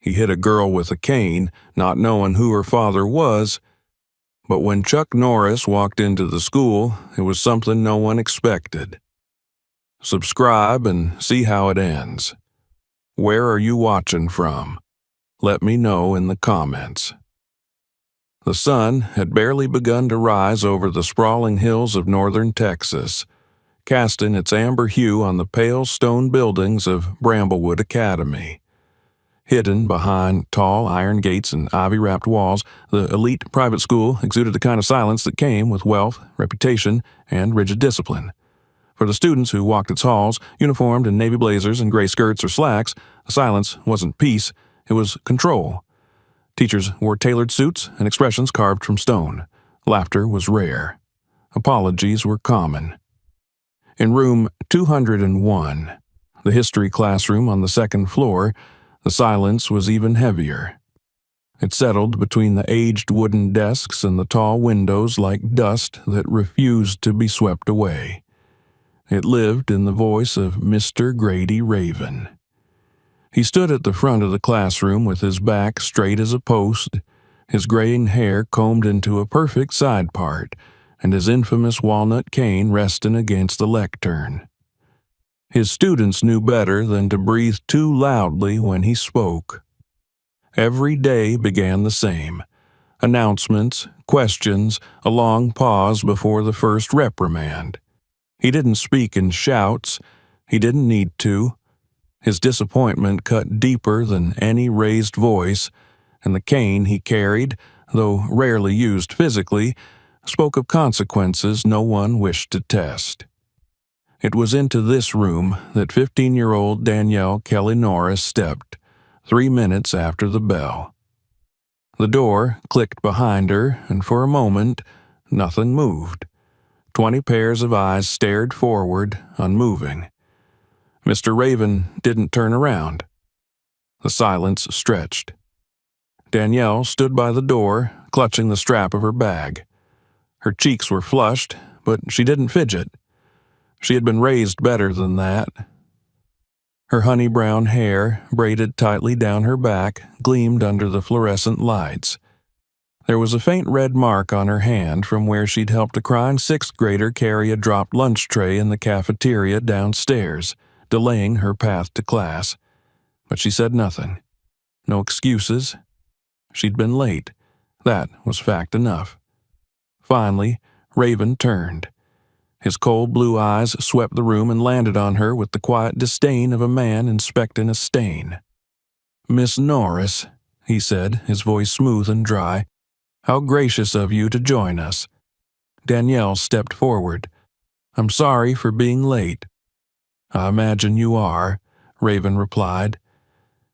He hit a girl with a cane, not knowing who her father was. But when Chuck Norris walked into the school, it was something no one expected. Subscribe and see how it ends. Where are you watching from? Let me know in the comments. The sun had barely begun to rise over the sprawling hills of northern Texas, casting its amber hue on the pale stone buildings of Bramblewood Academy. Hidden behind tall iron gates and ivy-wrapped walls, the elite private school exuded the kind of silence that came with wealth, reputation, and rigid discipline. For the students who walked its halls, uniformed in navy blazers and gray skirts or slacks, the silence wasn't peace, it was control. Teachers wore tailored suits and expressions carved from stone. Laughter was rare. Apologies were common. In room 201, the history classroom on the second floor, the silence was even heavier. It settled between the aged wooden desks and the tall windows like dust that refused to be swept away. It lived in the voice of Mr. Grady Raven. He stood at the front of the classroom with his back straight as a post, his graying hair combed into a perfect side part, and his infamous walnut cane resting against the lectern. His students knew better than to breathe too loudly when he spoke. Every day began the same. Announcements, questions, a long pause before the first reprimand. He didn't speak in shouts. He didn't need to. His disappointment cut deeper than any raised voice, and the cane he carried, though rarely used physically, spoke of consequences no one wished to test. It was into this room that 15-year-old Danielle Kelly Norris stepped, 3 minutes after the bell. The door clicked behind her, and for a moment, nothing moved. 20 pairs of eyes stared forward, unmoving. Mr. Raven didn't turn around. The silence stretched. Danielle stood by the door, clutching the strap of her bag. Her cheeks were flushed, but she didn't fidget. She had been raised better than that. Her honey-brown hair, braided tightly down her back, gleamed under the fluorescent lights. There was a faint red mark on her hand from where she'd helped a crying sixth grader carry a dropped lunch tray in the cafeteria downstairs, delaying her path to class. But she said nothing. No excuses. She'd been late. That was fact enough. Finally, Raven turned. His cold blue eyes swept the room and landed on her with the quiet disdain of a man inspecting a stain. "Miss Norris," he said, his voice smooth and dry, "how gracious of you to join us." Danielle stepped forward. "I'm sorry for being late." "I imagine you are," Raven replied.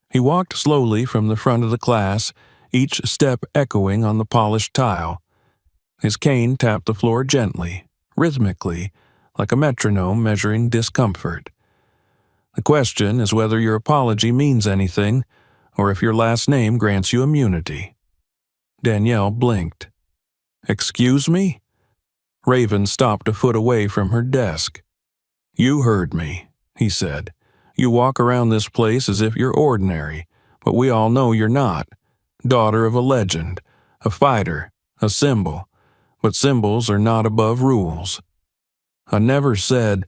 He walked slowly from the front of the class, each step echoing on the polished tile. His cane tapped the floor gently, rhythmically, like a metronome measuring discomfort. "The question is whether your apology means anything, or if your last name grants you immunity." Danielle blinked. "Excuse me?" Raven stopped a foot away from her desk. "You heard me," he said. "You walk around this place as if you're ordinary, but we all know you're not. Daughter of a legend, a fighter, a symbol. But symbols are not above rules." "I never said—"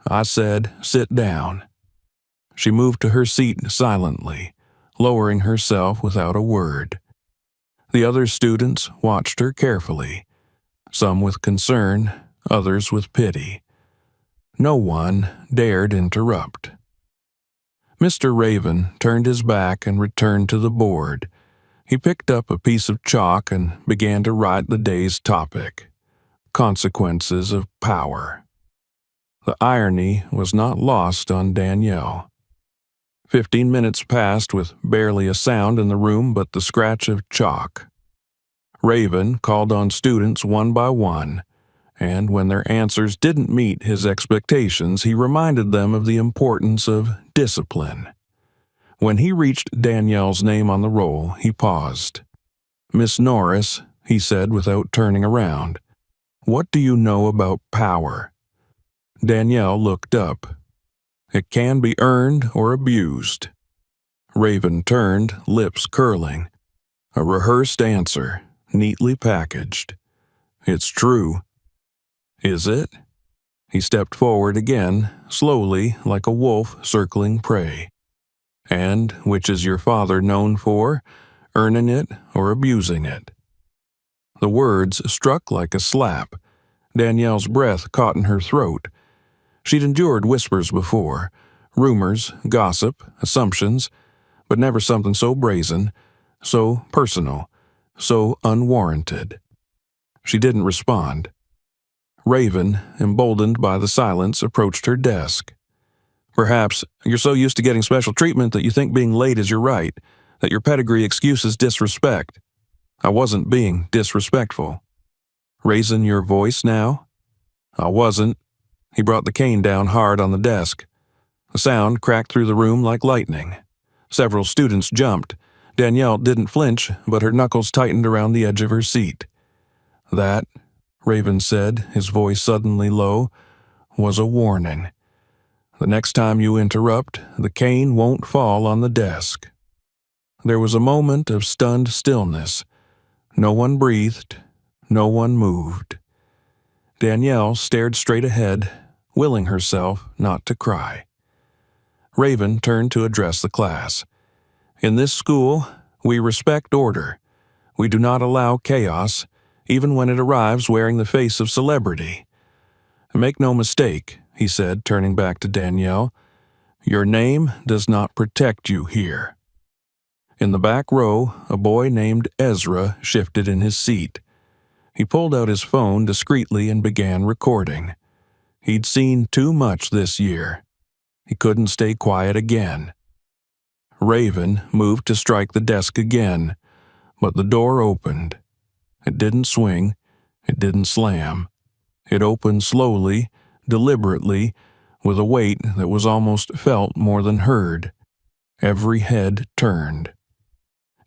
"I said, sit down." She moved to her seat silently, lowering herself without a word. The other students watched her carefully, some with concern, others with pity. No one dared interrupt. Mr. Raven turned his back and returned to the board. He picked up a piece of chalk and began to write the day's topic: consequences of power. The irony was not lost on Danielle. 15 minutes passed with barely a sound in the room but the scratch of chalk. Raven called on students one by one, and when their answers didn't meet his expectations, he reminded them of the importance of discipline. When he reached Danielle's name on the roll, he paused. "Miss Norris," he said without turning around, "what do you know about power?" Danielle looked up. "It can be earned or abused." Raven turned, lips curling. A rehearsed answer, neatly packaged. It's true. Is it? He stepped forward again, slowly, like a wolf circling prey. And which is your father known for, earning it or abusing it? The words struck like a slap. Danielle's breath caught in her throat. She'd endured whispers before, rumors, gossip, assumptions, but never something so brazen, so personal, so unwarranted. She didn't respond. Raven, emboldened by the silence, approached her desk. Perhaps you're so used to getting special treatment that you think being late is your right, that your pedigree excuses disrespect. I wasn't being disrespectful. Raising your voice now? I wasn't. He brought the cane down hard on the desk. The sound cracked through the room like lightning. Several students jumped. Danielle didn't flinch, but her knuckles tightened around the edge of her seat. That, Raven said, his voice suddenly low, was a warning. The next time you interrupt, the cane won't fall on the desk. There was a moment of stunned stillness. No one breathed. No one moved. Danielle stared straight ahead, willing herself not to cry. Raven turned to address the class. In this school, we respect order. We do not allow chaos, even when it arrives wearing the face of celebrity. Make no mistake, he said, turning back to Danielle, your name does not protect you here. In the back row, a boy named Ezra shifted in his seat. He pulled out his phone discreetly and began recording. He'd seen too much this year. He couldn't stay quiet again. Raven moved to strike the desk again, but the door opened. It didn't swing. It didn't slam. It opened slowly, deliberately, with a weight that was almost felt more than heard. Every head turned.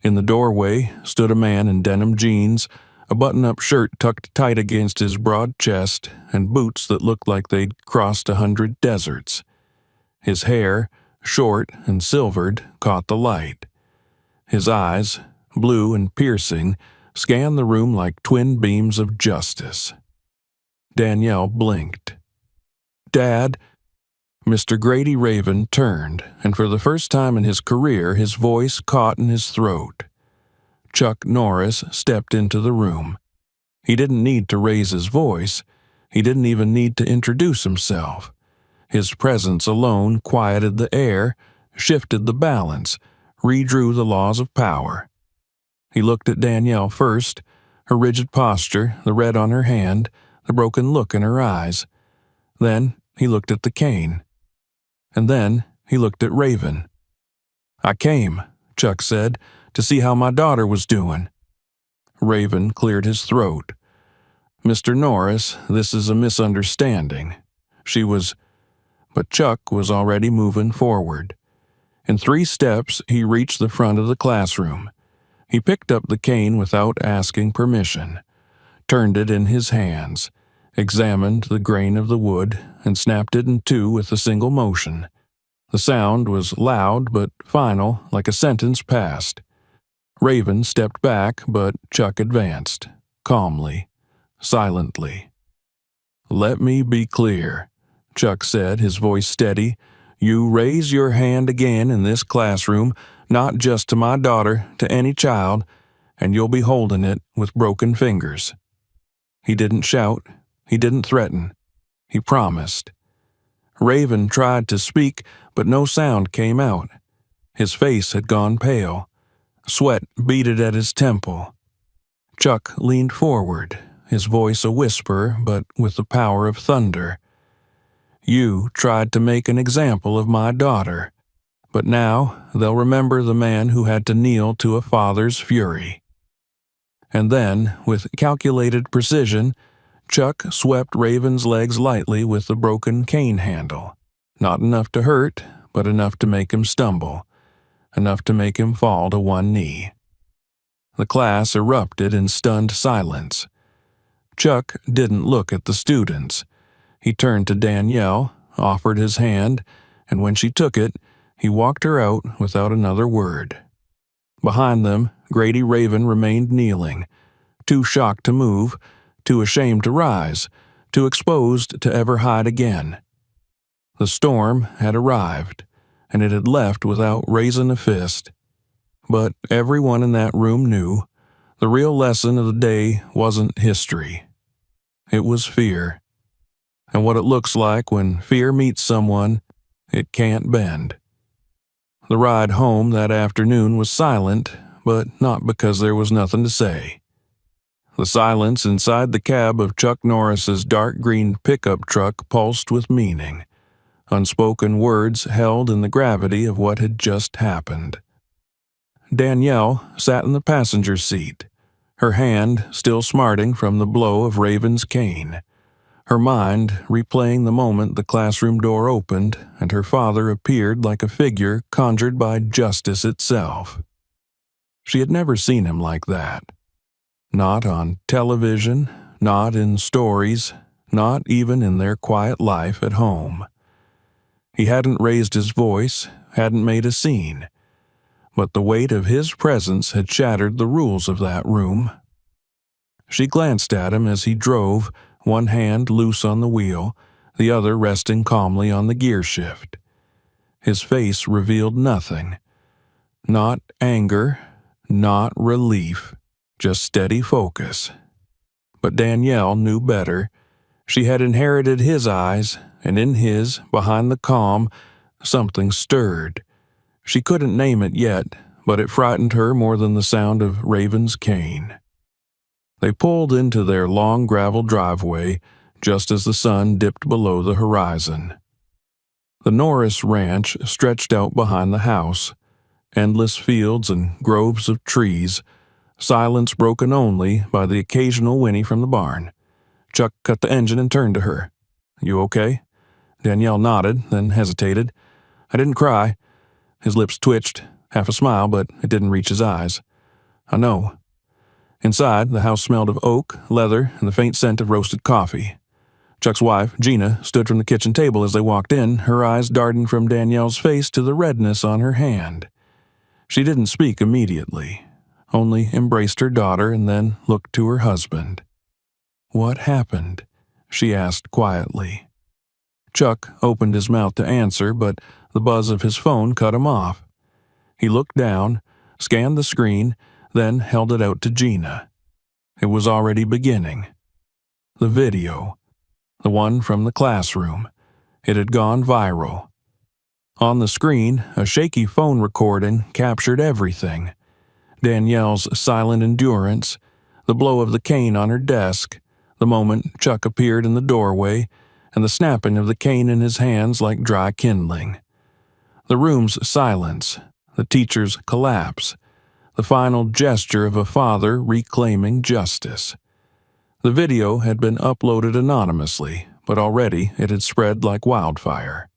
In the doorway stood a man in denim jeans, a button-up shirt tucked tight against his broad chest, and boots that looked like they'd crossed 100 deserts. His hair, short and silvered, caught the light. His eyes, blue and piercing, scanned the room like twin beams of justice. Danielle blinked. Dad, Mr. Grady Raven turned, and for the first time in his career, his voice caught in his throat. Chuck Norris stepped into the room. He didn't need to raise his voice. He didn't even need to introduce himself. His presence alone quieted the air, shifted the balance, redrew the laws of power. He looked at Danielle first, her rigid posture, the red on her hand, the broken look in her eyes. Then he looked at the cane. And then he looked at Raven. I came, Chuck said, to see how my daughter was doing. Raven cleared his throat. Mr. Norris, this is a misunderstanding. She was... But Chuck was already moving forward. In 3 steps, he reached the front of the classroom. He picked up the cane without asking permission, turned it in his hands, examined the grain of the wood, and snapped it in 2 with a single motion. The sound was loud but final, like a sentence passed. Raven stepped back, but Chuck advanced, calmly, silently. Let me be clear, Chuck said, his voice steady. You raise your hand again in this classroom, not just to my daughter, to any child, and you'll be holding it with broken fingers. He didn't shout. He didn't threaten. He promised. Raven tried to speak, but no sound came out. His face had gone pale. Sweat beaded at his temple. Chuck leaned forward, his voice a whisper, but with the power of thunder. You tried to make an example of my daughter, but now they'll remember the man who had to kneel to a father's fury. And then, with calculated precision, Chuck swept Raven's legs lightly with the broken cane handle. Not enough to hurt, but enough to make him stumble. Enough to make him fall to one knee. The class erupted in stunned silence. Chuck didn't look at the students. He turned to Danielle, offered his hand, and when she took it, He walked her out without another word. Behind them, Grady Raven remained kneeling, too shocked to move, too ashamed to rise, too exposed to ever hide again. The storm had arrived, and it had left without raising a fist. But everyone in that room knew the real lesson of the day wasn't history. It was fear. And what it looks like when fear meets someone it can't bend. The ride home that afternoon was silent, but not because there was nothing to say. The silence inside the cab of Chuck Norris's dark green pickup truck pulsed with meaning, unspoken words held in the gravity of what had just happened. Danielle sat in the passenger seat, her hand still smarting from the blow of Raven's cane, her mind replaying the moment the classroom door opened and her father appeared like a figure conjured by justice itself. She had never seen him like that. Not on television, not in stories, not even in their quiet life at home. He hadn't raised his voice, hadn't made a scene, but the weight of his presence had shattered the rules of that room. She glanced at him as he drove, one hand loose on the wheel, the other resting calmly on the gear shift. His face revealed nothing. Not anger, not relief, just steady focus. But Danielle knew better. She had inherited his eyes, and in his, behind the calm, something stirred. She couldn't name it yet, but it frightened her more than the sound of Raven's cane. They pulled into their long gravel driveway just as the sun dipped below the horizon. The Norris ranch stretched out behind the house, endless fields and groves of trees, silence broken only by the occasional whinny from the barn. Chuck cut the engine and turned to her. "You okay?" Danielle nodded, then hesitated. "I didn't cry." His lips twitched, half a smile, but it didn't reach his eyes. "I know." Inside, the house smelled of oak, leather, and the faint scent of roasted coffee. Chuck's wife, Gina, stood from the kitchen table as they walked in, her eyes darting from Danielle's face to the redness on her hand. She didn't speak immediately, only embraced her daughter and then looked to her husband. "What happened?" she asked quietly. Chuck opened his mouth to answer, but the buzz of his phone cut him off. He looked down, scanned the screen, then held it out to Gina. It was already beginning. The video. The one from the classroom. It had gone viral. On the screen, a shaky phone recording captured everything. Danielle's silent endurance, the blow of the cane on her desk, the moment Chuck appeared in the doorway, and the snapping of the cane in his hands like dry kindling. The room's silence, the teacher's collapse, the final gesture of a father reclaiming justice. The video had been uploaded anonymously, but already it had spread like wildfire.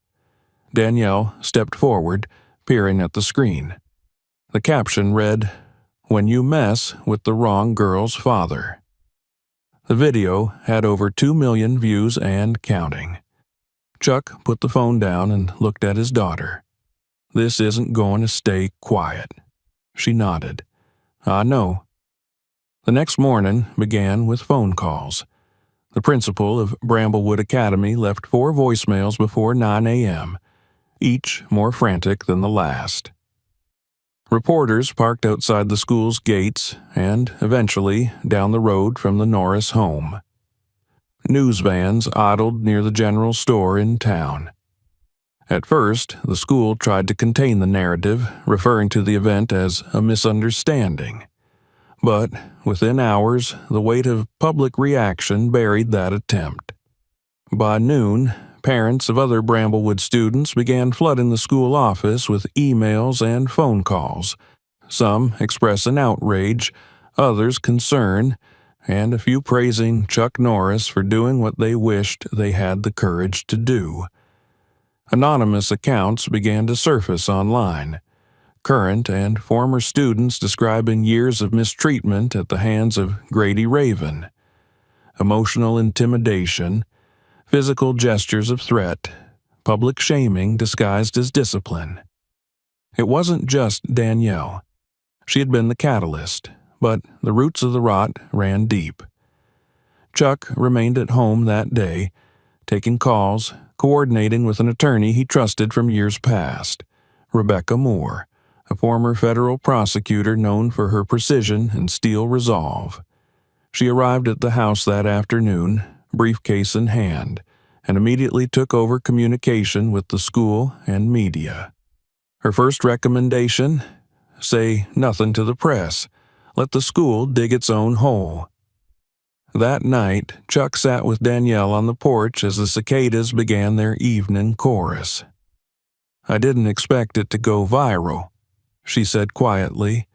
Danielle stepped forward, peering at the screen. The caption read, "When you mess with the wrong girl's father." The video had over 2 million views and counting. Chuck put the phone down and looked at his daughter. "This isn't going to stay quiet." She nodded. "I know." The next morning began with phone calls. The principal of Bramblewood Academy left 4 voicemails before 9 a.m., each more frantic than the last. Reporters parked outside the school's gates and, eventually, down the road from the Norris home. News vans idled near the general store in town. At first, the school tried to contain the narrative, referring to the event as a misunderstanding. But within hours, the weight of public reaction buried that attempt. By noon, parents of other Bramblewood students began flooding the school office with emails and phone calls, some expressing outrage, others concern, and a few praising Chuck Norris for doing what they wished they had the courage to do. Anonymous accounts began to surface online, current and former students describing years of mistreatment at the hands of Grady Raven, emotional intimidation, physical gestures of threat, public shaming disguised as discipline. It wasn't just Danielle. She had been the catalyst, but the roots of the rot ran deep. Chuck remained at home that day, taking calls, coordinating with an attorney he trusted from years past, Rebecca Moore, a former federal prosecutor known for her precision and steel resolve. She arrived at the house that afternoon, briefcase in hand, and immediately took over communication with the school and media. Her first recommendation? Say nothing to the press. Let the school dig its own hole. That night, Chuck sat with Danielle on the porch as the cicadas began their evening chorus. "I didn't expect it to go viral," she said quietly.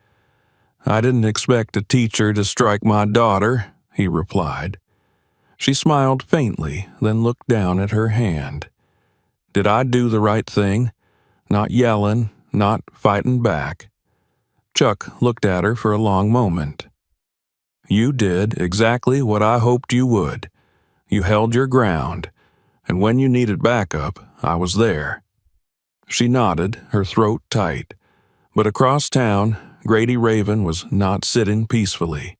"I didn't expect a teacher to strike my daughter," he replied. She smiled faintly, then looked down at her hand. "Did I do the right thing? Not yelling, not fighting back?" Chuck looked at her for a long moment. "You did exactly what I hoped you would. You held your ground, and when you needed backup, I was there." She nodded, her throat tight. But across town, Grady Raven was not sitting peacefully.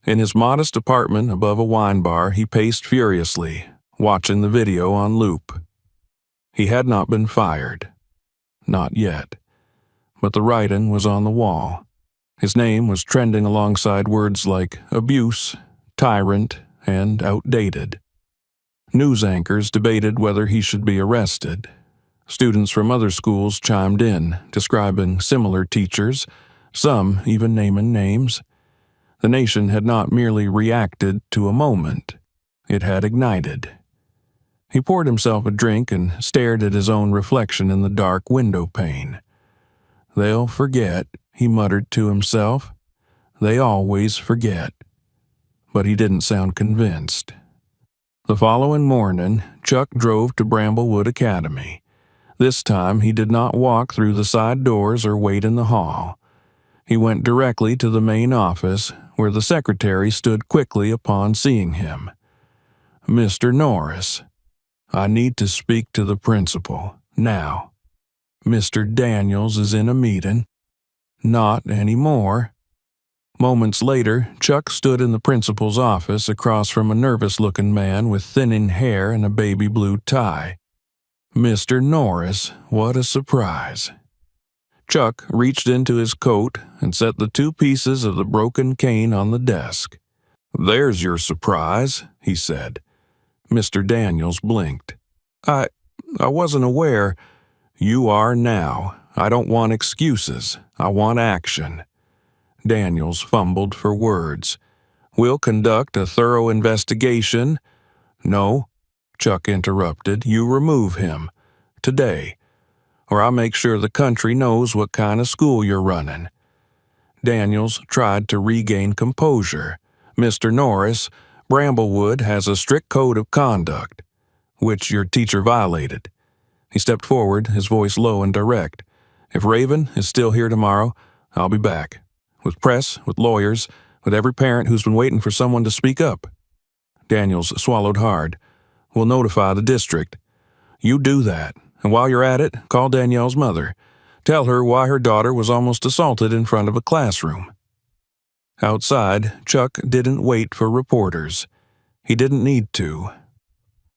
In his modest apartment above a wine bar, he paced furiously, watching the video on loop. He had not been fired. Not yet. But the writing was on the wall. His name was trending alongside words like abuse, tyrant, and outdated. News anchors debated whether he should be arrested. Students from other schools chimed in, describing similar teachers, some even naming names. The nation had not merely reacted to a moment. It had ignited. He poured himself a drink and stared at his own reflection in the dark window pane. "They'll forget," he muttered to himself. "They always forget." But he didn't sound convinced. The following morning, Chuck drove to Bramblewood Academy. This time, he did not walk through the side doors or wait in the hall. He went directly to the main office, where the secretary stood quickly upon seeing him. "Mr. Norris, I need to speak to the principal, now. Mr. Daniels is in a meeting." "Not anymore." Moments later, Chuck stood in the principal's office across from a nervous-looking man with thinning hair and a baby blue tie. "Mr. Norris, what a surprise." Chuck reached into his coat and set the two pieces of the broken cane on the desk. "There's your surprise," he said. Mr. Daniels blinked. I wasn't aware." "You are now. I don't want excuses. I want action." Daniels fumbled for words. "We'll conduct a thorough investigation." "No," Chuck interrupted. "You remove him. Today. Or I'll make sure the country knows what kind of school you're running." Daniels tried to regain composure. "Mr. Norris, Bramblewood has a strict code of conduct, which your teacher violated." He stepped forward, his voice low and direct. "If Raven is still here tomorrow, I'll be back. With press, with lawyers, with every parent who's been waiting for someone to speak up." Daniels swallowed hard. "We'll notify the district." "You do that, and while you're at it, call Danielle's mother. Tell her why her daughter was almost assaulted in front of a classroom." Outside, Chuck didn't wait for reporters. He didn't need to.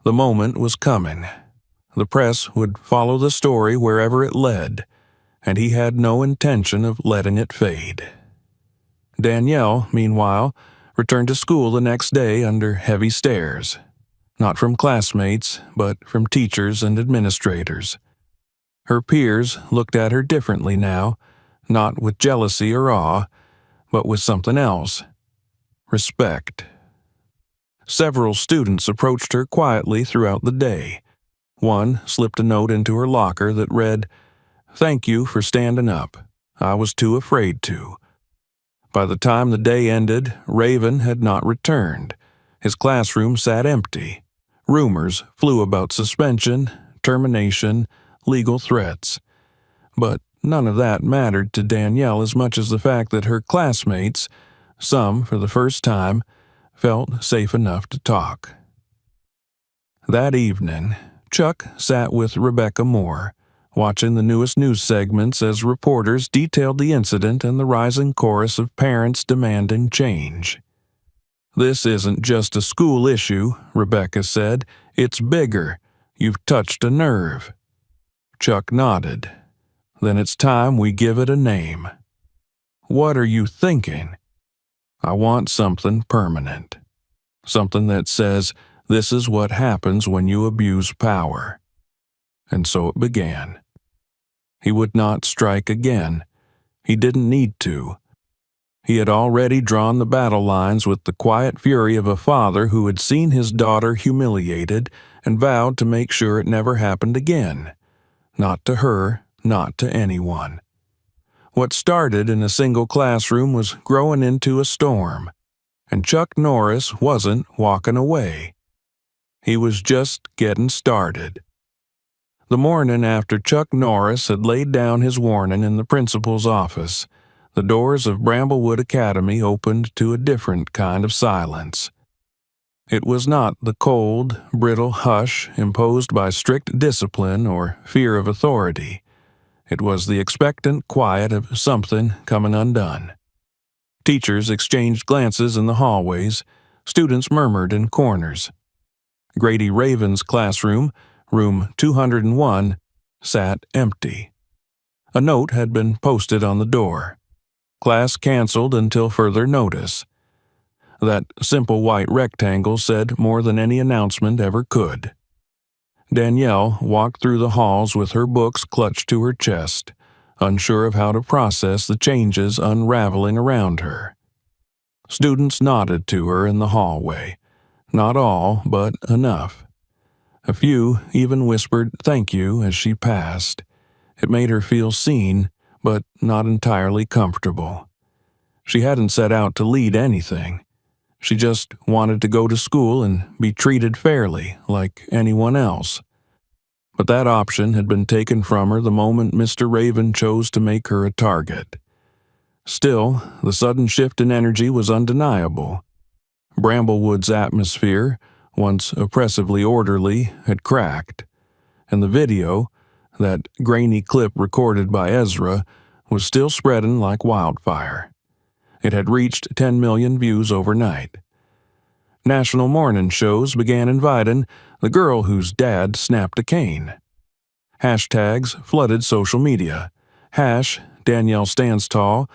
The moment was coming. The press would follow the story wherever it led, and he had no intention of letting it fade. Danielle, meanwhile, returned to school the next day under heavy stares. Not from classmates, but from teachers and administrators. Her peers looked at her differently now, not with jealousy or awe, but with something else. Respect. Several students approached her quietly throughout the day. One slipped a note into her locker that read, "Thank you for standing up. I was too afraid to." By the time the day ended, Raven had not returned. His classroom sat empty. Rumors flew about suspension, termination, legal threats. But none of that mattered to Danielle as much as the fact that her classmates, some for the first time, felt safe enough to talk. That evening, Chuck sat with Rebecca Moore, watching the newest news segments as reporters detailed the incident and the rising chorus of parents demanding change. "This isn't just a school issue," Rebecca said. "It's bigger. You've touched a nerve." Chuck nodded. "Then it's time we give it a name." "What are you thinking?" "I want something permanent. Something that says, this is what happens when you abuse power." And so it began. He would not strike again. He didn't need to. He had already drawn the battle lines with the quiet fury of a father who had seen his daughter humiliated and vowed to make sure it never happened again. Not to her, not to anyone. What started in a single classroom was growing into a storm, and Chuck Norris wasn't walking away. He was just getting started. The morning after Chuck Norris had laid down his warning in the principal's office, the doors of Bramblewood Academy opened to a different kind of silence. It was not the cold, brittle hush imposed by strict discipline or fear of authority. It was the expectant quiet of something coming undone. Teachers exchanged glances in the hallways. Students murmured in corners. Grady Raven's classroom, room 201, sat empty. A note had been posted on the door. Class canceled until further notice. That simple white rectangle said more than any announcement ever could. Danielle walked through the halls with her books clutched to her chest, unsure of how to process the changes unraveling around her. Students nodded to her in the hallway. Not all, but enough. A few even whispered thank you as she passed. It made her feel seen, but not entirely comfortable. She hadn't set out to lead anything. She just wanted to go to school and be treated fairly, like anyone else. But that option had been taken from her the moment Mr. Raven chose to make her a target. Still, the sudden shift in energy was undeniable. Bramblewood's atmosphere, once oppressively orderly, had cracked, and the video, that grainy clip recorded by Ezra, was still spreading like wildfire. It had reached 10 million views overnight. National morning shows began inviting the girl whose dad snapped a cane. Hashtags flooded social media. #Danielle stands tall,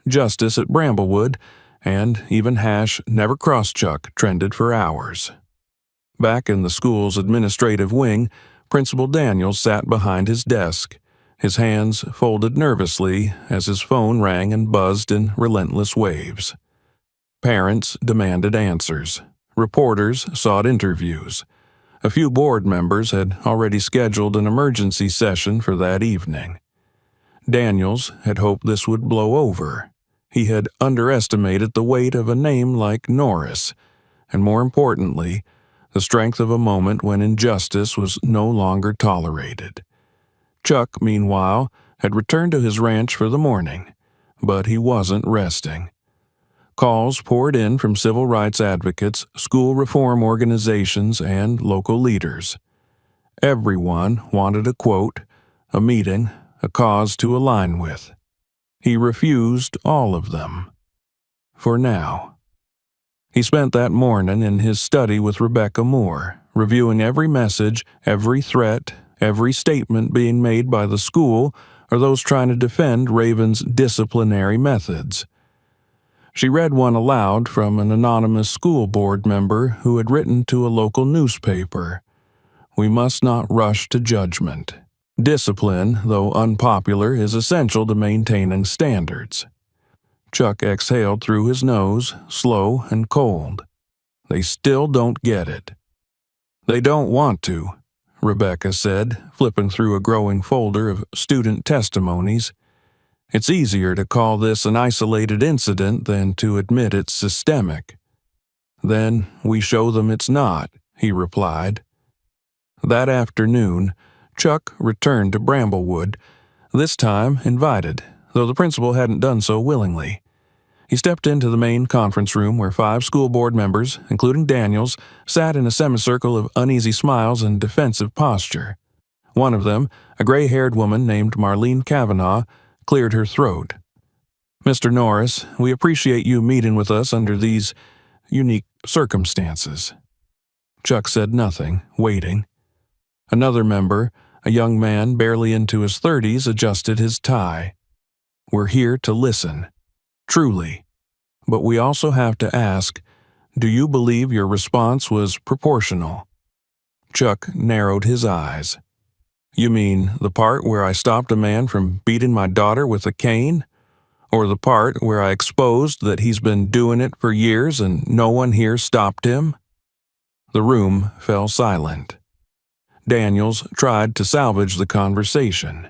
#Justice at Bramblewood, and even #Never Cross Chuck trended for hours. Back in the school's administrative wing, Principal Daniels sat behind his desk, his hands folded nervously as his phone rang and buzzed in relentless waves. Parents demanded answers. Reporters sought interviews. A few board members had already scheduled an emergency session for that evening. Daniels had hoped this would blow over. He had underestimated the weight of a name like Norris, and more importantly, the strength of a moment when injustice was no longer tolerated. Chuck, meanwhile, had returned to his ranch for the morning, but he wasn't resting. Calls poured in from civil rights advocates, school reform organizations, and local leaders. Everyone wanted a quote, a meeting, a cause to align with. He refused all of them. For now. He spent that morning in his study with Rebecca Moore, reviewing every message, every threat, every statement being made by the school or those trying to defend Raven's disciplinary methods. She read one aloud from an anonymous school board member who had written to a local newspaper. "We must not rush to judgment. Discipline, though unpopular, is essential to maintaining standards." Chuck exhaled through his nose, slow and cold. "They still don't get it." "They don't want to," Rebecca said, flipping through a growing folder of student testimonies. "It's easier to call this an isolated incident than to admit it's systemic." "Then we show them it's not," he replied. That afternoon, Chuck returned to Bramblewood, this time invited, though the principal hadn't done so willingly. He stepped into the main conference room where 5 school board members, including Daniels, sat in a semicircle of uneasy smiles and defensive posture. One of them, a gray-haired woman named Marlene Kavanaugh, cleared her throat. "Mr. Norris, we appreciate you meeting with us under these unique circumstances." Chuck said nothing, waiting. Another member, a young man barely into his 30s, adjusted his tie. "We're here to listen. Truly. But we also have to ask, do you believe your response was proportional?" Chuck narrowed his eyes. "You mean the part where I stopped a man from beating my daughter with a cane? Or the part where I exposed that he's been doing it for years and no one here stopped him?" The room fell silent. Daniels tried to salvage the conversation.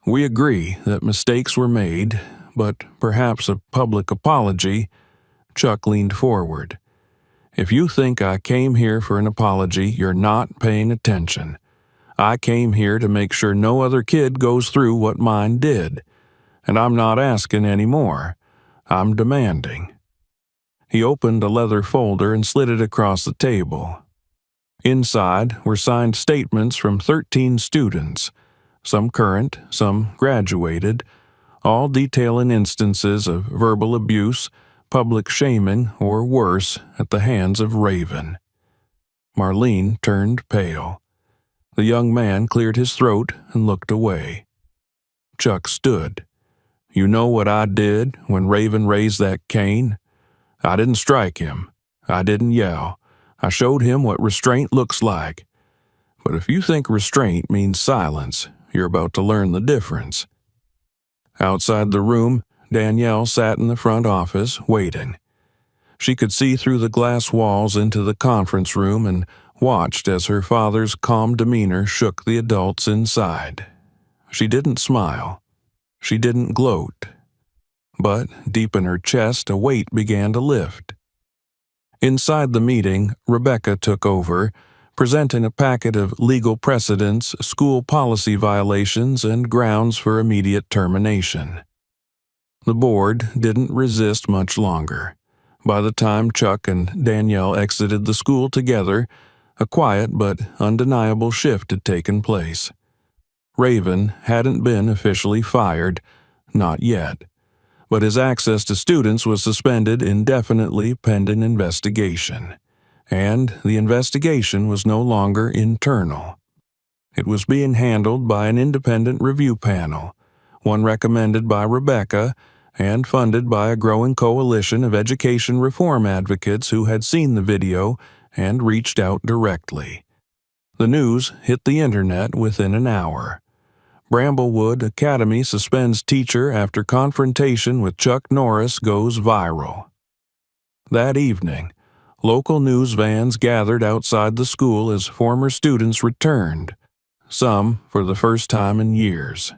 "We agree that mistakes were made, but perhaps a public apology." Chuck leaned forward. "If you think I came here for an apology, you're not paying attention. I came here to make sure no other kid goes through what mine did. And I'm not asking any more. I'm demanding." He opened a leather folder and slid it across the table. Inside were signed statements from 13 students, some current, some graduated, all detailing instances of verbal abuse, public shaming, or worse, at the hands of Raven. Marlene turned pale. The young man cleared his throat and looked away. Chuck stood. "You know what I did when Raven raised that cane? I didn't strike him. I didn't yell. I showed him what restraint looks like. But if you think restraint means silence, you're about to learn the difference." Outside the room, Danielle sat in the front office, waiting. She could see through the glass walls into the conference room and watched as her father's calm demeanor shook the adults inside. She didn't smile. She didn't gloat. But deep in her chest, a weight began to lift. Inside the meeting, Rebecca took over, presenting a packet of legal precedents, school policy violations, and grounds for immediate termination. The board didn't resist much longer. By the time Chuck and Danielle exited the school together, a quiet but undeniable shift had taken place. Raven hadn't been officially fired, not yet, but his access to students was suspended indefinitely pending investigation. And the investigation was no longer internal. It was being handled by an independent review panel, one recommended by Rebecca and funded by a growing coalition of education reform advocates who had seen the video and reached out directly. The news hit the internet within an hour. Bramblewood Academy suspends teacher after confrontation with Chuck Norris goes viral. That evening, local news vans gathered outside the school as former students returned, some for the first time in years.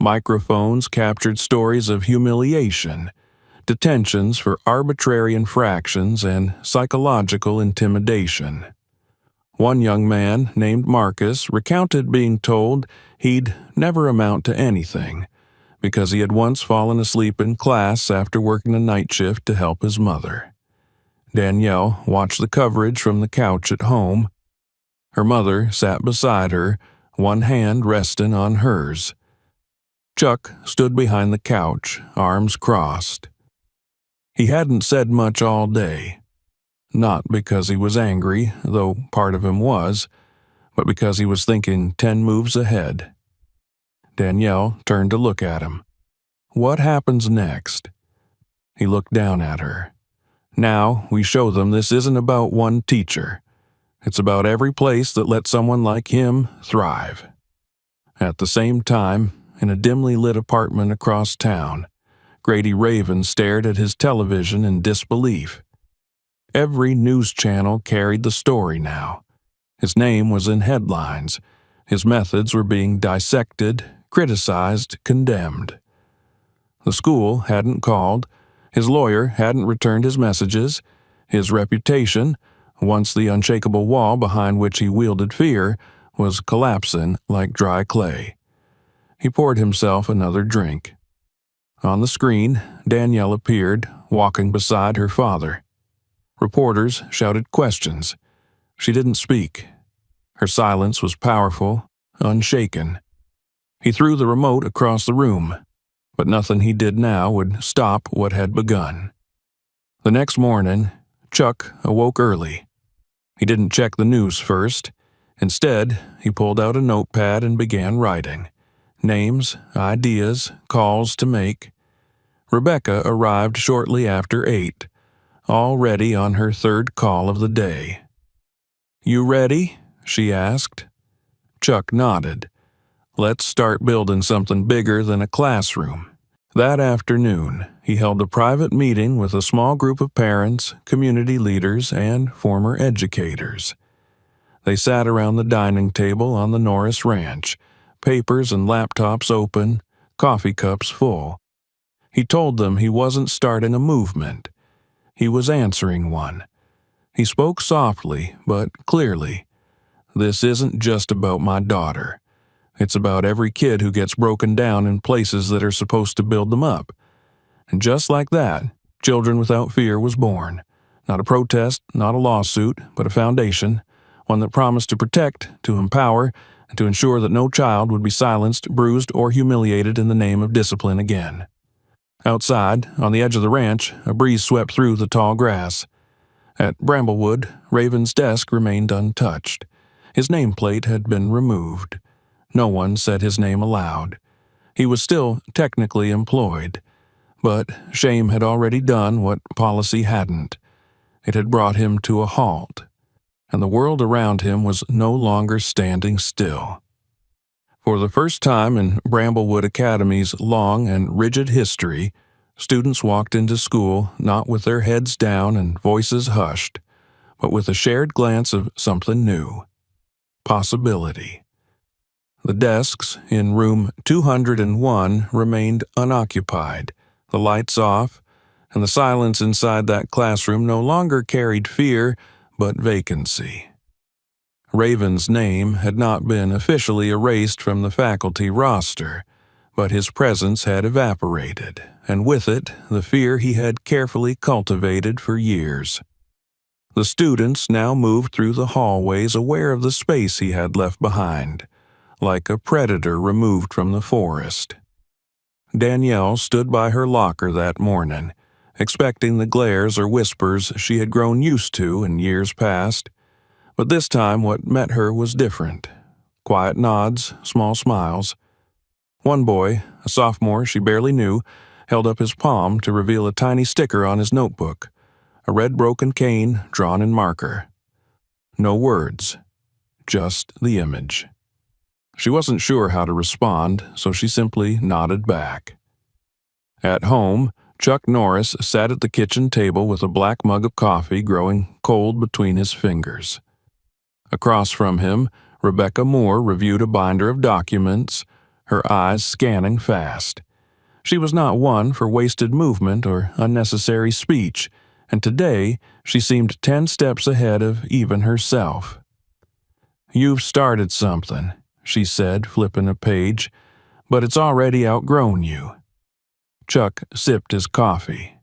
Microphones captured stories of humiliation, detentions for arbitrary infractions, and psychological intimidation. One young man, named Marcus, recounted being told he'd never amount to anything because he had once fallen asleep in class after working a night shift to help his mother. Danielle watched the coverage from the couch at home. Her mother sat beside her, one hand resting on hers. Chuck stood behind the couch, arms crossed. He hadn't said much all day. Not because he was angry, though part of him was, but because he was thinking 10 moves ahead. Danielle turned to look at him. "What happens next?" He looked down at her. "Now we show them this isn't about one teacher. It's about every place that lets someone like him thrive." At the same time, in a dimly lit apartment across town, Grady Raven stared at his television in disbelief. Every news channel carried the story now. His name was in headlines. His methods were being dissected, criticized, condemned. The school hadn't called. His lawyer hadn't returned his messages. His reputation, once the unshakable wall behind which he wielded fear, was collapsing like dry clay. He poured himself another drink. On the screen, Danielle appeared, walking beside her father. Reporters shouted questions. She didn't speak. Her silence was powerful, unshaken. He threw the remote across the room, but nothing he did now would stop what had begun. The next morning, Chuck awoke early. He didn't check the news first. Instead, he pulled out a notepad and began writing. Names, ideas, calls to make. Rebecca arrived shortly after 8, already on her third call of the day. "You ready?" she asked. Chuck nodded. "Let's start building something bigger than a classroom." That afternoon, he held a private meeting with a small group of parents, community leaders, and former educators. They sat around the dining table on the Norris ranch, papers and laptops open, coffee cups full. He told them he wasn't starting a movement. He was answering one. He spoke softly, but clearly. "This isn't just about my daughter. It's about every kid who gets broken down in places that are supposed to build them up." And just like that, Children Without Fear was born. Not a protest, not a lawsuit, but a foundation, one that promised to protect, to empower, and to ensure that no child would be silenced, bruised, or humiliated in the name of discipline again. Outside, on the edge of the ranch, a breeze swept through the tall grass. At Bramblewood, Raven's desk remained untouched. His nameplate had been removed. No one said his name aloud. He was still technically employed, but shame had already done what policy hadn't. It had brought him to a halt, and the world around him was no longer standing still. For the first time in Bramblewood Academy's long and rigid history, students walked into school not with their heads down and voices hushed, but with a shared glance of something new. Possibility. The desks in room 201 remained unoccupied, the lights off, and the silence inside that classroom no longer carried fear, but vacancy. Raven's name had not been officially erased from the faculty roster, but his presence had evaporated, and with it, the fear he had carefully cultivated for years. The students now moved through the hallways aware of the space he had left behind, like a predator removed from the forest. Danielle stood by her locker that morning, expecting the glares or whispers she had grown used to in years past. But this time what met her was different. Quiet nods, small smiles. One boy, a sophomore she barely knew, held up his palm to reveal a tiny sticker on his notebook, a red broken cane drawn in marker. No words, just the image. She wasn't sure how to respond, so she simply nodded back. At home, Chuck Norris sat at the kitchen table with a black mug of coffee growing cold between his fingers. Across from him, Rebecca Moore reviewed a binder of documents, her eyes scanning fast. She was not one for wasted movement or unnecessary speech, and today she seemed 10 steps ahead of even herself. "You've started something," she said, flipping a page, "but it's already outgrown you." Chuck sipped his coffee.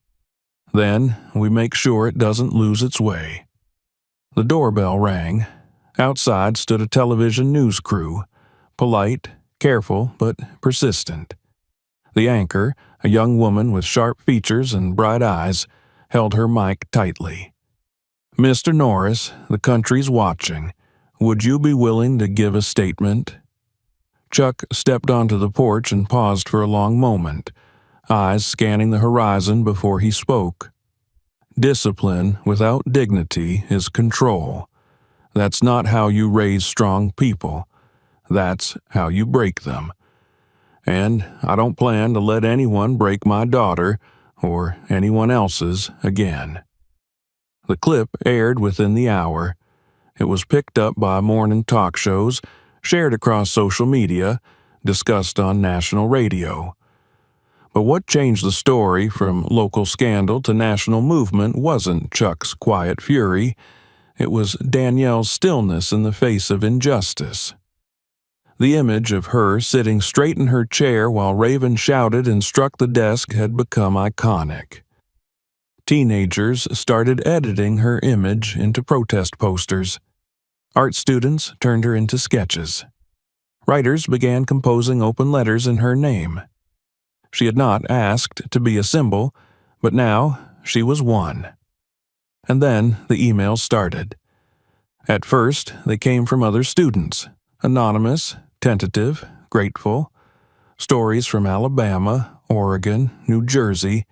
"Then we make sure it doesn't lose its way." The doorbell rang. Outside stood a television news crew, polite, careful, but persistent. The anchor, a young woman with sharp features and bright eyes, held her mic tightly. "Mr. Norris, the country's watching. Would you be willing to give a statement?" Chuck stepped onto the porch and paused for a long moment, eyes scanning the horizon before he spoke. "Discipline without dignity is control. That's not how you raise strong people. That's how you break them. And I don't plan to let anyone break my daughter or anyone else's again." The clip aired within the hour. It was picked up by morning talk shows, shared across social media, discussed on national radio. But what changed the story from local scandal to national movement wasn't Chuck's quiet fury. It was Danielle's stillness in the face of injustice. The image of her sitting straight in her chair while Raven shouted and struck the desk had become iconic. Teenagers started editing her image into protest posters. Art students turned her into sketches. Writers began composing open letters in her name. She had not asked to be a symbol, but now she was one. And then the emails started. At first, they came from other students, anonymous, tentative, grateful. Stories from Alabama, Oregon, New Jersey,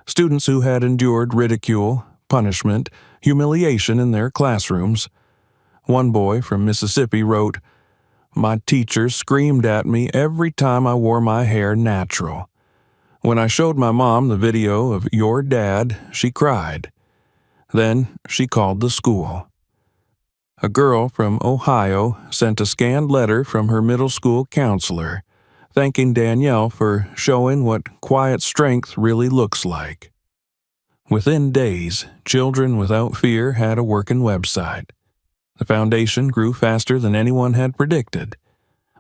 students who had endured ridicule, punishment, humiliation in their classrooms. One boy from Mississippi wrote, "My teacher screamed at me every time I wore my hair natural. When I showed my mom the video of your dad, she cried. Then she called the school." A girl from Ohio sent a scanned letter from her middle school counselor, thanking Danielle for showing what quiet strength really looks like. Within days, Children Without Fear had a working website. The foundation grew faster than anyone had predicted.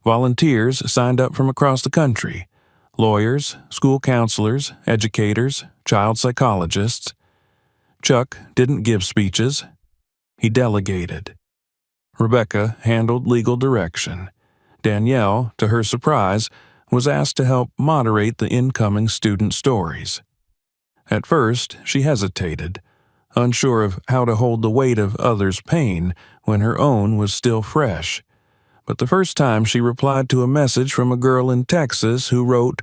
Volunteers signed up from across the country: lawyers, school counselors, educators, child psychologists. Chuck didn't give speeches. He delegated. Rebecca handled legal direction. Danielle, to her surprise, was asked to help moderate the incoming student stories. At first, she hesitated, unsure of how to hold the weight of others' pain when her own was still fresh. But the first time she replied to a message from a girl in Texas who wrote,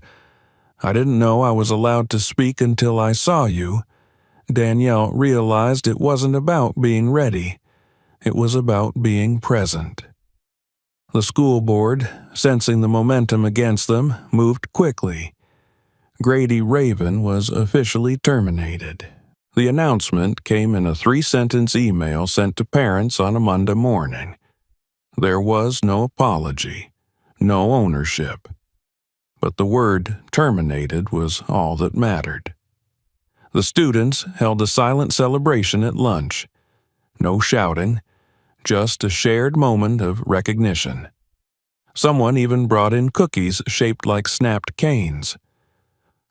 "I didn't know I was allowed to speak until I saw you," Danielle realized it wasn't about being ready. It was about being present. The school board, sensing the momentum against them, moved quickly. Grady Raven was officially terminated. The announcement came in a 3-sentence email sent to parents on a Monday morning. There was no apology, no ownership. But the word terminated was all that mattered. The students held a silent celebration at lunch. No shouting, just a shared moment of recognition. Someone even brought in cookies shaped like snapped canes.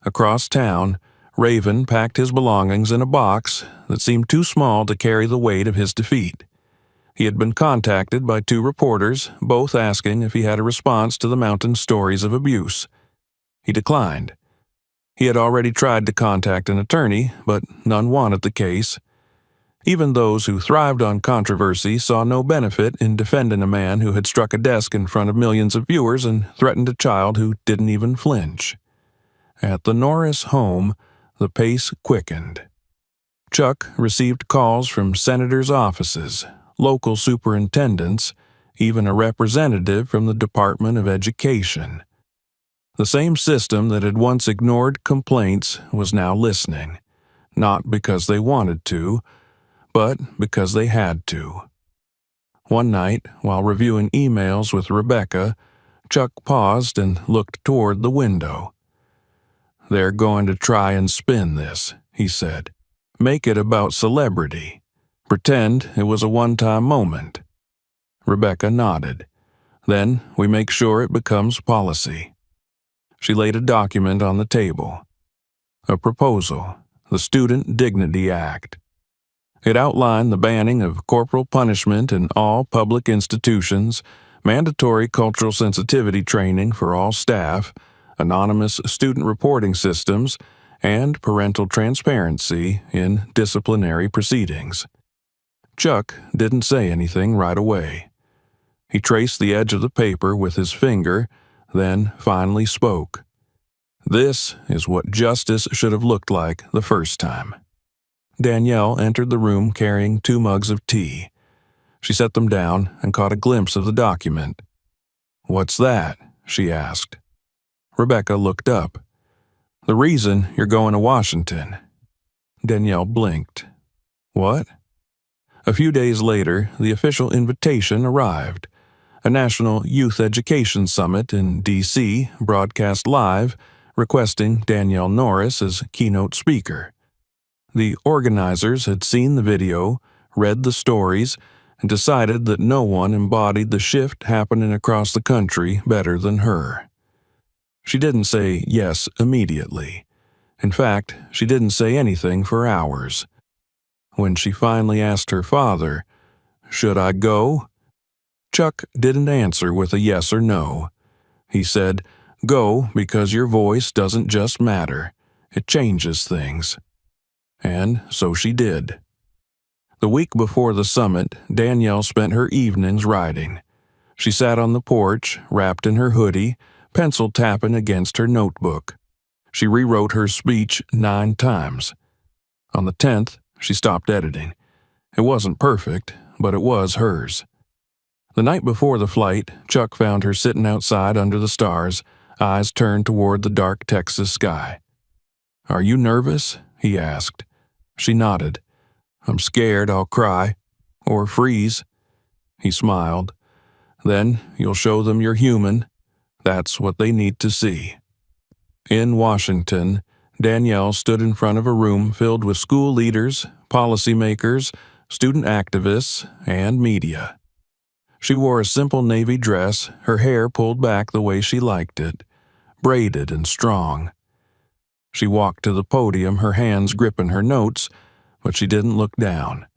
Across town, Raven packed his belongings in a box that seemed too small to carry the weight of his defeat. He had been contacted by 2 reporters, both asking if he had a response to the mountain stories of abuse. He declined. He had already tried to contact an attorney, but none wanted the case. Even those who thrived on controversy saw no benefit in defending a man who had struck a desk in front of millions of viewers and threatened a child who didn't even flinch. At the Norris home, the pace quickened. Chuck received calls from senators' offices, local superintendents, even a representative from the Department of Education. The same system that had once ignored complaints was now listening, not because they wanted to, but because they had to. One night, while reviewing emails with Rebecca, Chuck paused and looked toward the window. "They're going to try and spin this," he said. "Make it about celebrity. Pretend it was a one-time moment." Rebecca nodded. "Then we make sure it becomes policy." She laid a document on the table. A proposal, the Student Dignity Act. It outlined the banning of corporal punishment in all public institutions, mandatory cultural sensitivity training for all staff, anonymous student reporting systems, and parental transparency in disciplinary proceedings. Chuck didn't say anything right away. He traced the edge of the paper with his finger, then finally spoke. "This is what justice should have looked like the first time." Danielle entered the room carrying 2 mugs of tea. She set them down and caught a glimpse of the document. "What's that?" she asked. Rebecca looked up. "The reason you're going to Washington." Danielle blinked. "What?" A few days later, the official invitation arrived. A National Youth Education Summit in D.C. broadcast live, requesting Danielle Norris as keynote speaker. The organizers had seen the video, read the stories, and decided that no one embodied the shift happening across the country better than her. She didn't say yes immediately. In fact, she didn't say anything for hours. When she finally asked her father, "Should I go?" Chuck didn't answer with a yes or no. He said, "Go, because your voice doesn't just matter. It changes things." And so she did. The week before the summit, Danielle spent her evenings writing. She sat on the porch, wrapped in her hoodie, pencil tapping against her notebook. She rewrote her speech 9 times. On the 10th, she stopped editing. It wasn't perfect, but it was hers. The night before the flight, Chuck found her sitting outside under the stars, eyes turned toward the dark Texas sky. "Are you nervous?" he asked. She nodded. "I'm scared I'll cry. Or freeze." He smiled. "Then you'll show them you're human. That's what they need to see." In Washington, Danielle stood in front of a room filled with school leaders, policymakers, student activists, and media. She wore a simple navy dress, her hair pulled back the way she liked it, braided and strong. She walked to the podium, her hands gripping her notes, but she didn't look down.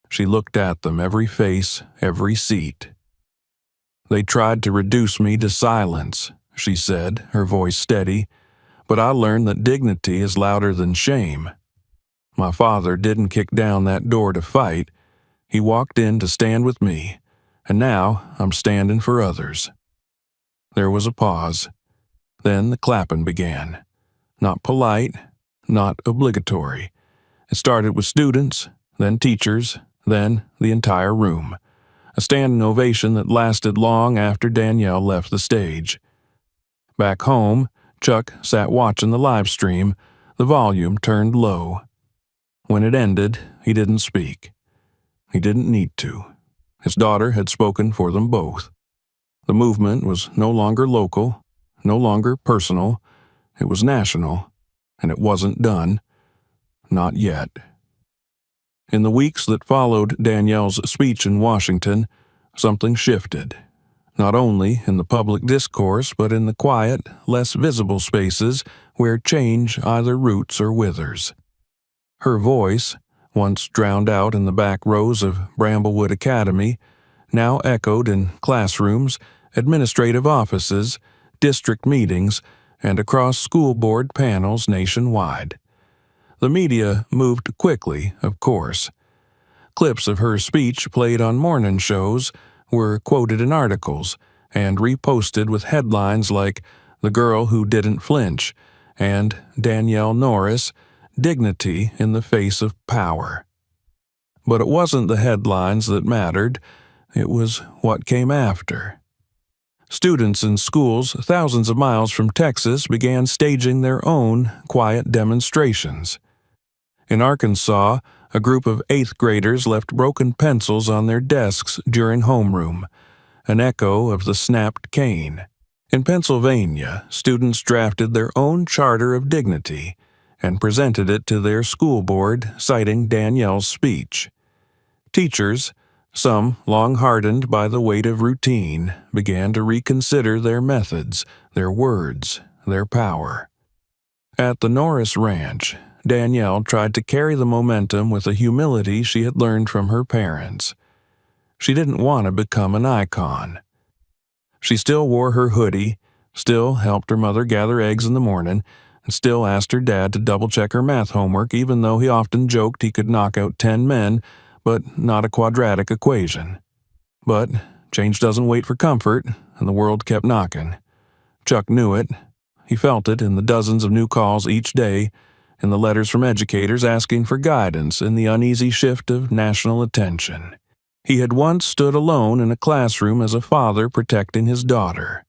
She looked at them, every face, every seat. "They tried to reduce me to silence," she said, her voice steady, "but I learned that dignity is louder than shame. My father didn't kick down that door to fight. He walked in to stand with me, and now I'm standing for others." There was a pause. Then the clapping began. Not polite, not obligatory. It started with students, then teachers, then the entire room. A standing ovation that lasted long after Danielle left the stage. Back home, Chuck sat watching the live stream, the volume turned low. When it ended, he didn't speak. He didn't need to. His daughter had spoken for them both. The movement was no longer local, no longer personal. It was national, and it wasn't done. Not yet. In the weeks that followed Danielle's speech in Washington, something shifted. Not only in the public discourse, but in the quiet, less visible spaces where change either roots or withers. Her voice, once drowned out in the back rows of Bramblewood Academy, now echoed in classrooms, administrative offices, district meetings, and across school board panels nationwide. The media moved quickly, of course. Clips of her speech played on morning shows, were quoted in articles, and reposted with headlines like "The Girl Who Didn't Flinch" and "Danielle Norris, Dignity in the Face of Power." But it wasn't the headlines that mattered, it was what came after. Students in schools thousands of miles from Texas began staging their own quiet demonstrations. In Arkansas, a group of 8th graders left broken pencils on their desks during homeroom, an echo of the snapped cane. In Pennsylvania, students drafted their own charter of dignity and presented it to their school board, citing Danielle's speech. Teachers, some long hardened by the weight of routine, began to reconsider their methods, their words, their power. At the Norris Ranch, Danielle tried to carry the momentum with a humility she had learned from her parents. She didn't want to become an icon. She still wore her hoodie, still helped her mother gather eggs in the morning, and still asked her dad to double-check her math homework even though he often joked he could knock out 10 men, but not a quadratic equation. But change doesn't wait for comfort, and the world kept knocking. Chuck knew it. He felt it in the dozens of new calls each day, in the letters from educators asking for guidance, in the uneasy shift of national attention. He had once stood alone in a classroom as a father protecting his daughter.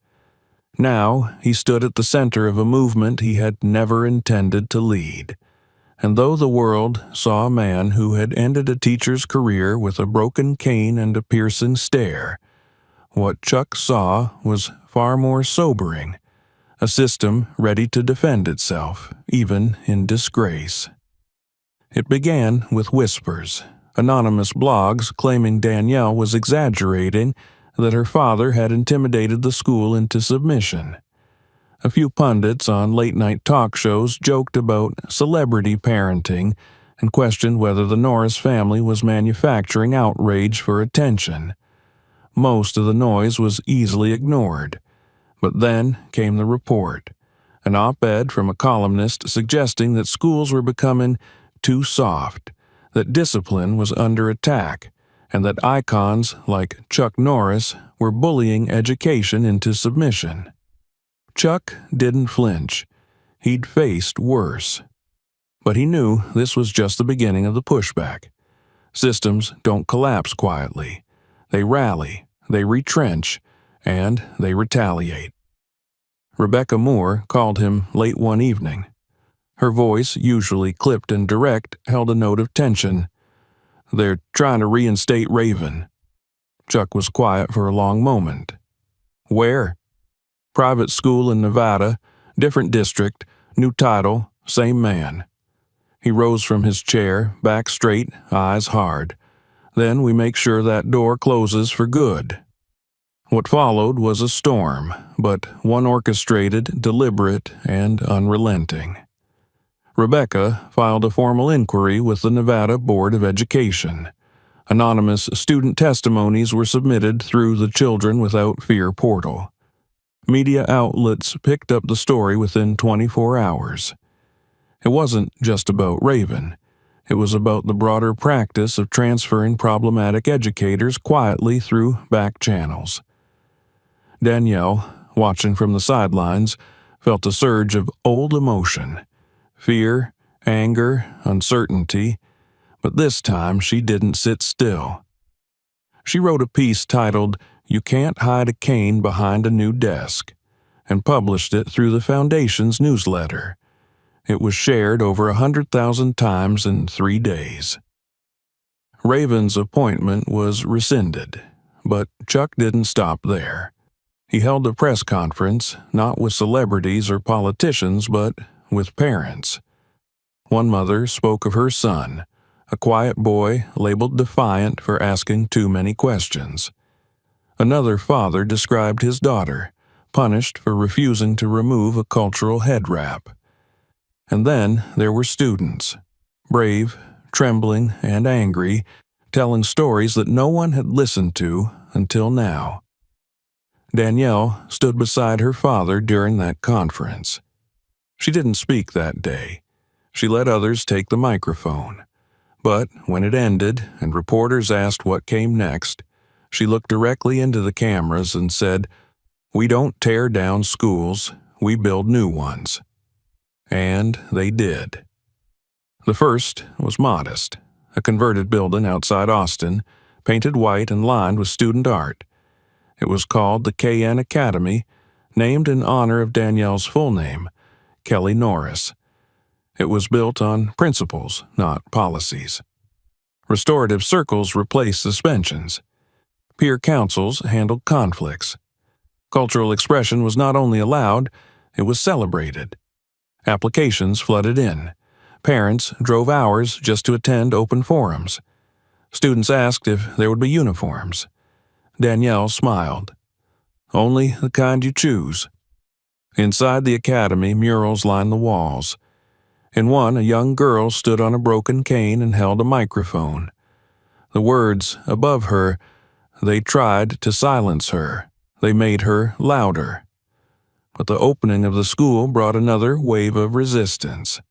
Now he stood at the center of a movement he had never intended to lead. And though the world saw a man who had ended a teacher's career with a broken cane and a piercing stare, what Chuck saw was far more sobering. A system ready to defend itself, even in disgrace. It began with whispers, anonymous blogs claiming Danielle was exaggerating, that her father had intimidated the school into submission. A few pundits on late-night talk shows joked about celebrity parenting and questioned whether the Norris family was manufacturing outrage for attention. most of the noise was easily ignored. But then came the report, an op-ed from a columnist suggesting that schools were becoming too soft, that discipline was under attack, and that icons like Chuck Norris were bullying education into submission. Chuck didn't flinch. He'd faced worse. But he knew this was just the beginning of the pushback. Systems don't collapse quietly. They rally, they retrench, and they retaliate. Rebecca Moore called him late one evening. Her voice, usually clipped and direct, held a note of tension. "They're trying to reinstate Raven." Chuck was quiet for a long moment. "Where?" "Private school in Nevada, different district, new title, same man." He rose from his chair, back straight, eyes hard. "Then we make sure that door closes for good." What followed was a storm, but one orchestrated, deliberate, and unrelenting. Rebecca filed a formal inquiry with the Nevada Board of Education. Anonymous student testimonies were submitted through the Children Without Fear portal. Media outlets picked up the story within 24 hours. It wasn't just about Raven. It was about the broader practice of transferring problematic educators quietly through back channels. Danielle, watching from the sidelines, felt a surge of old emotion. Fear, anger, uncertainty, but this time she didn't sit still. She wrote a piece titled, "You Can't Hide a Cane Behind a New Desk," and published it through the Foundation's newsletter. It was shared over 100,000 times in 3 days. Raven's appointment was rescinded, but Chuck didn't stop there. He held a press conference, not with celebrities or politicians, but with parents. One mother spoke of her son, a quiet boy labeled defiant for asking too many questions. Another father described his daughter, punished for refusing to remove a cultural head wrap. And then there were students, brave, trembling, and angry, telling stories that no one had listened to until now. Danielle stood beside her father during that conference. She didn't speak that day. She let others take the microphone. But when it ended and reporters asked what came next, she looked directly into the cameras and said, "We don't tear down schools, we build new ones." And they did. The first was modest, a converted building outside Austin, painted white and lined with student art. It was called the KN Academy, named in honor of Danielle's full name, Kelly Norris. It was built on principles, not policies. Restorative circles replaced suspensions. Peer councils handled conflicts. Cultural expression was not only allowed, it was celebrated. Applications flooded in. Parents drove hours just to attend open forums. Students asked if there would be uniforms. Danielle smiled. "Only the kind you choose." Inside the academy, murals lined the walls. In one, a young girl stood on a broken cane and held a microphone. The words above her, "They tried to silence her. They made her louder." But the opening of the school brought another wave of resistance.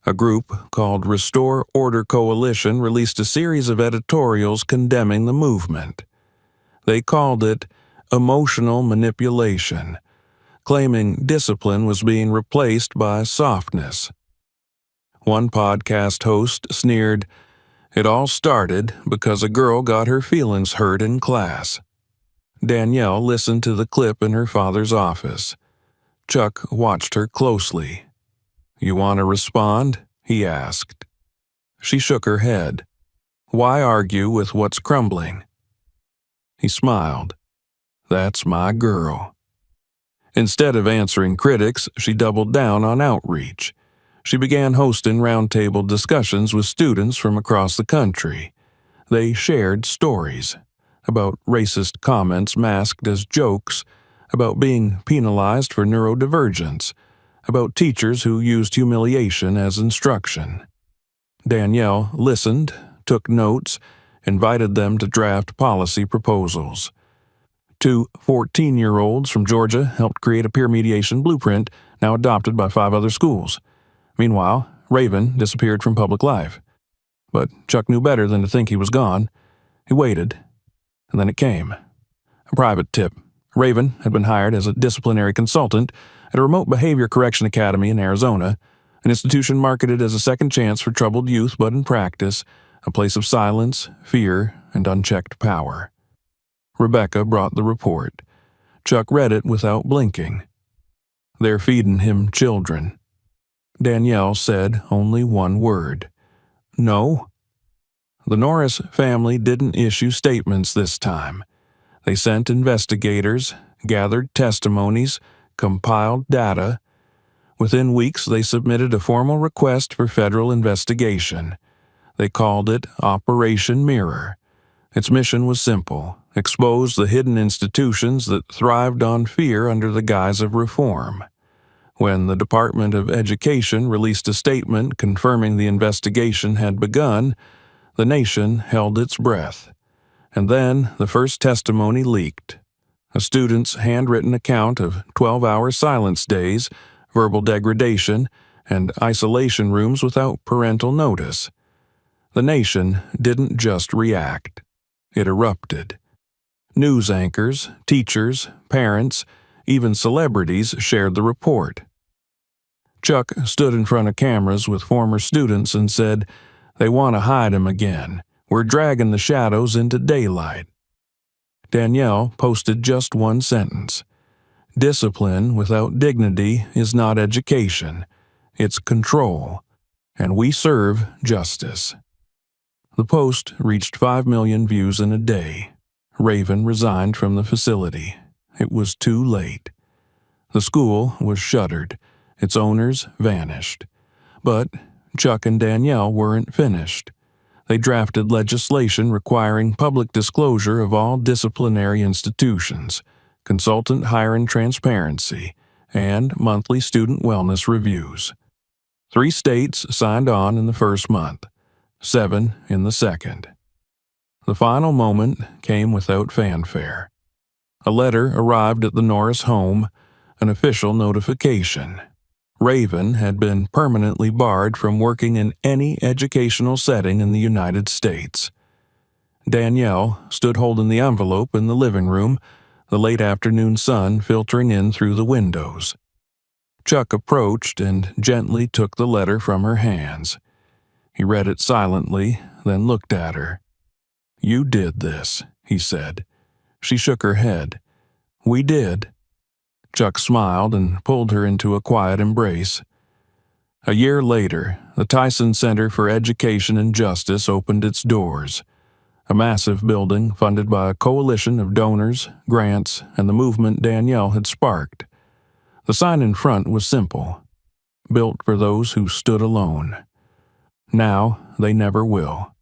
A group called Restore Order Coalition released a series of editorials condemning the movement. They called it emotional manipulation, claiming discipline was being replaced by softness. One podcast host sneered, "It all started because a girl got her feelings hurt in class." Danielle listened to the clip in her father's office. Chuck watched her closely. "You want to respond?" he asked. She shook her head. "Why argue with what's crumbling?" He smiled. "That's my girl." Instead of answering critics, she doubled down on outreach. She began hosting roundtable discussions with students from across the country. They shared stories about racist comments masked as jokes, about being penalized for neurodivergence, about teachers who used humiliation as instruction. Danielle listened, took notes, invited them to draft policy proposals. Two 14-year-olds from Georgia helped create a peer mediation blueprint now adopted by 5 other schools. Meanwhile, Raven disappeared from public life. But Chuck knew better than to think he was gone. He waited, and then it came. A private tip. Raven had been hired as a disciplinary consultant at a remote behavior correction academy in Arizona, an institution marketed as a second chance for troubled youth, but in practice, a place of silence, fear, and unchecked power. Rebecca brought the report. Chuck read it without blinking. "They're feeding him children." Danielle said only one word. "No." The Norris family didn't issue statements this time. They sent investigators, gathered testimonies, compiled data. Within weeks, they submitted a formal request for federal investigation. They called it Operation Mirror. Its mission was simple: expose the hidden institutions that thrived on fear under the guise of reform. When the Department of Education released a statement confirming the investigation had begun, the nation held its breath. And then the first testimony leaked. A student's handwritten account of 12-hour silence days, verbal degradation, and isolation rooms without parental notice. The nation didn't just react. It erupted. News anchors, teachers, parents, even celebrities shared the report. Chuck stood in front of cameras with former students and said, "They want to hide him again. We're dragging the shadows into daylight." Danielle posted just one sentence. "Discipline without dignity is not education. It's control. And we serve justice." The post reached 5 million views in a day. Raven resigned from the facility. It was too late. The school was shuttered. Its owners vanished. But Chuck and Danielle weren't finished. They drafted legislation requiring public disclosure of all disciplinary institutions, consultant hiring transparency, and monthly student wellness reviews. 3 states signed on in the first month, 7 in the second. The final moment came without fanfare. A letter arrived at the Norris home, an official notification. Raven had been permanently barred from working in any educational setting in the United States. Danielle stood holding the envelope in the living room, the late afternoon sun filtering in through the windows. Chuck approached and gently took the letter from her hands. He read it silently, then looked at her. "You did this," he said. She shook her head. "We did." Chuck smiled and pulled her into a quiet embrace. A year later, the Tyson Center for Education and Justice opened its doors. A massive building funded by a coalition of donors, grants, and the movement Danielle had sparked. The sign in front was simple: built for those who stood alone. Now they never will.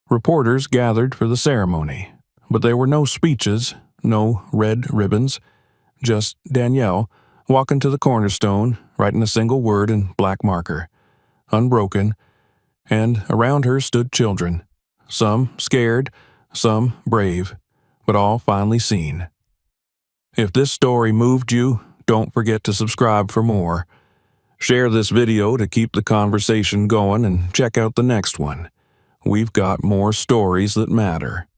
Reporters gathered for the ceremony, but there were no speeches, no red ribbons, just Danielle walking to the cornerstone, writing a single word in black marker, unbroken, and around her stood children, some scared, some brave, but all finally seen. If this story moved you, don't forget to subscribe for more. Share this video to keep the conversation going and check out the next one. We've got more stories that matter.